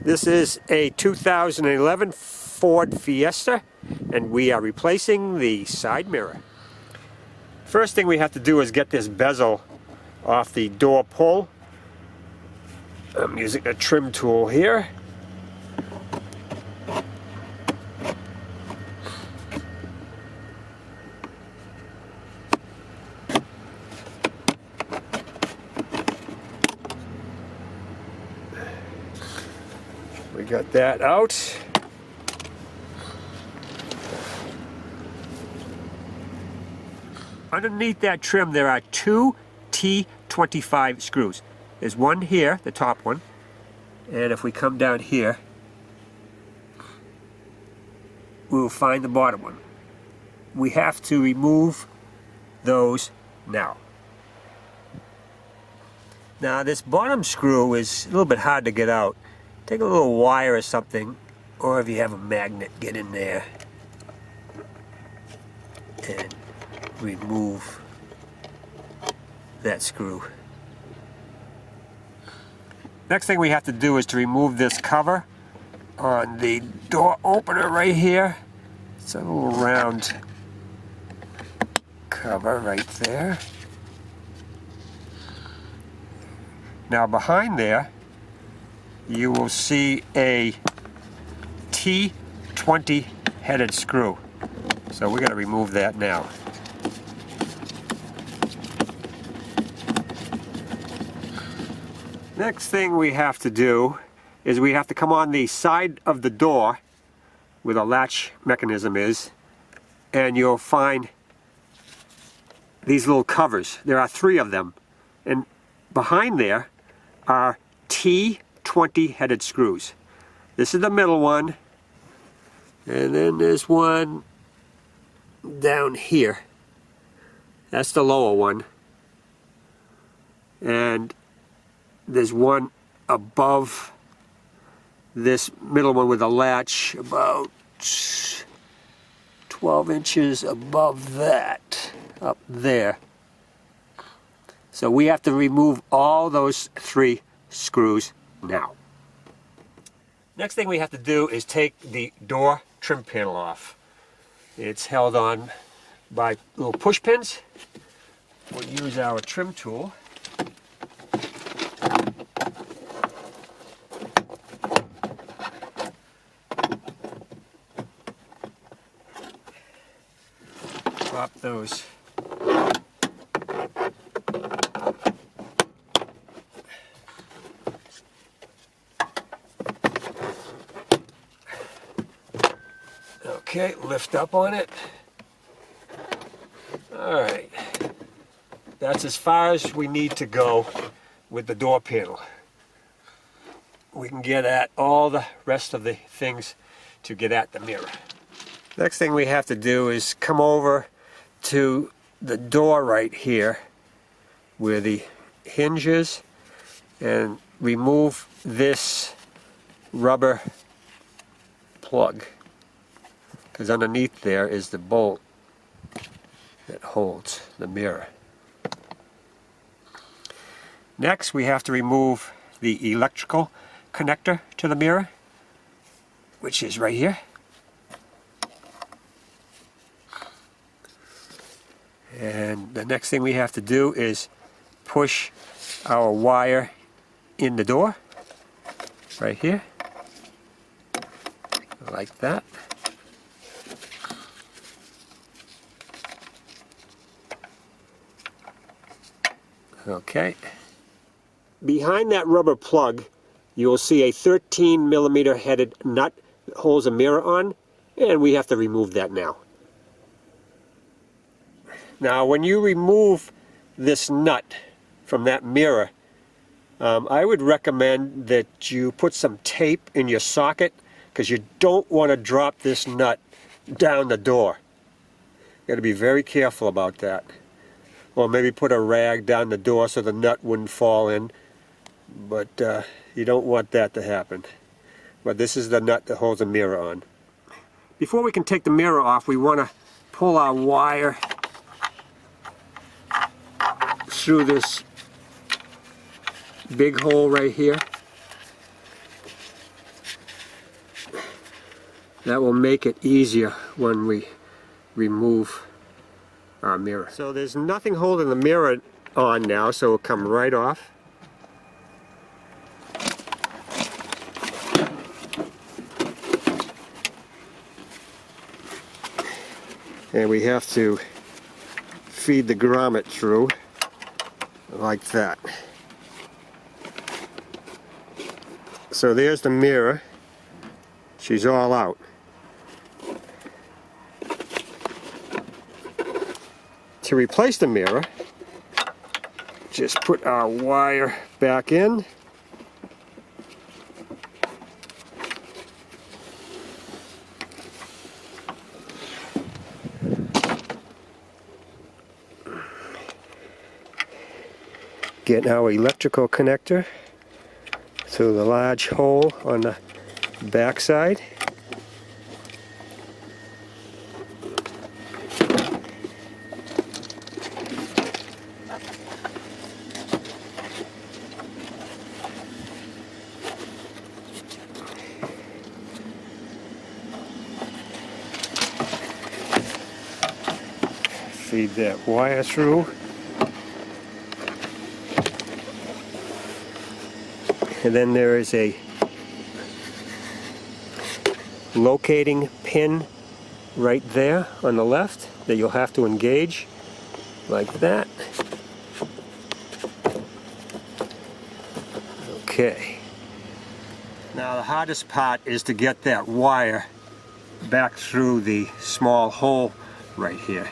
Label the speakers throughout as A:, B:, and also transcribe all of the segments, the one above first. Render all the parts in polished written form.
A: This is a 2011 Ford Fiesta, and we are replacing the side mirror. First thing we have to do is get this bezel off the door pull. I'm using a trim tool here. We got that out. Underneath that trim there are two T25 screws. There's one here, the top one, and if we come down here, we'll find the bottom one. We have to remove those now. Now this bottom screw is a little bit hard to get out. Take a little wire or something, or if you have a magnet, get in there and remove that screw. Next thing we have to do is to remove this cover on the door opener right here. It's a little round cover right there. Now behind there you will see a T20 headed screw. So we're going to remove that now. Next thing we have to do is we have to come on the side of the door where the latch mechanism is, and you'll find these little covers. There are 3 of them, and behind there are T20 headed screws. This is the middle one, and then there's one down here. That's the lower one, and there's one above this middle one with a latch about 12 inches above that up there. So we have to remove all those 3 screws now. Next thing we have to do is take the door trim panel off. It's held on by little push pins. We'll use our trim tool. Pop those. Okay, lift up on it. Alright. That's as far as we need to go with the door panel. We can get at all the rest of the things to get at the mirror. Next thing we have to do is come over to the door right here where the hinge is and remove this rubber plug, because underneath there is the bolt that holds the mirror. Next we have to remove the electrical connector to the mirror, which is right here. And the next thing we have to do is push our wire in the door, right here, like that. Okay. Behind that rubber plug, you will see a 13mm headed nut that holds a mirror on, and we have to remove that now. Now when you remove this nut from that mirror, I would recommend that you put some tape in your socket, because you don't want to drop this nut down the door. You got to be very careful about that. Or maybe put a rag down the door so the nut wouldn't fall in, but you don't want that to happen. But this is the nut that holds the mirror on. Before we can take the mirror off, we want to pull our wire through this big hole right here. That will make it easier when we remove our mirror. So there's nothing holding the mirror on now, so it'll come right off. And we have to feed the grommet through like that. So there's the mirror. She's all out. To replace the mirror, just put our wire back in. Get our electrical connector through the large hole on the back side. Feed that wire through. And then there is a locating pin right there on the left that you'll have to engage like that. Okay. Now the hardest part is to get that wire back through the small hole right here.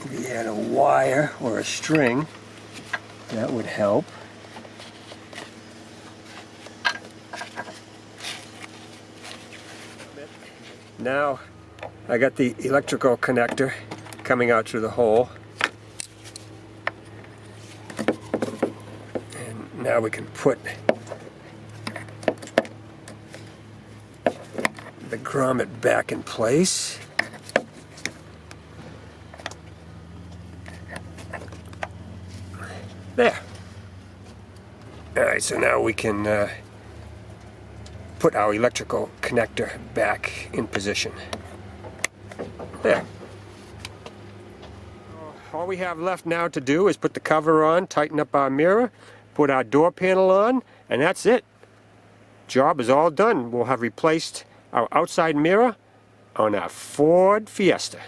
A: If you had a wire or a string, that would help. Now I got the electrical connector coming out through the hole. And now we can put the grommet back in place. There. Alright, so now we can put our electrical connector back in position. There. All we have left now to do is put the cover on, tighten up our mirror, put our door panel on, and that's it. Job is all done. We'll have replaced our outside mirror on our Ford Fiesta.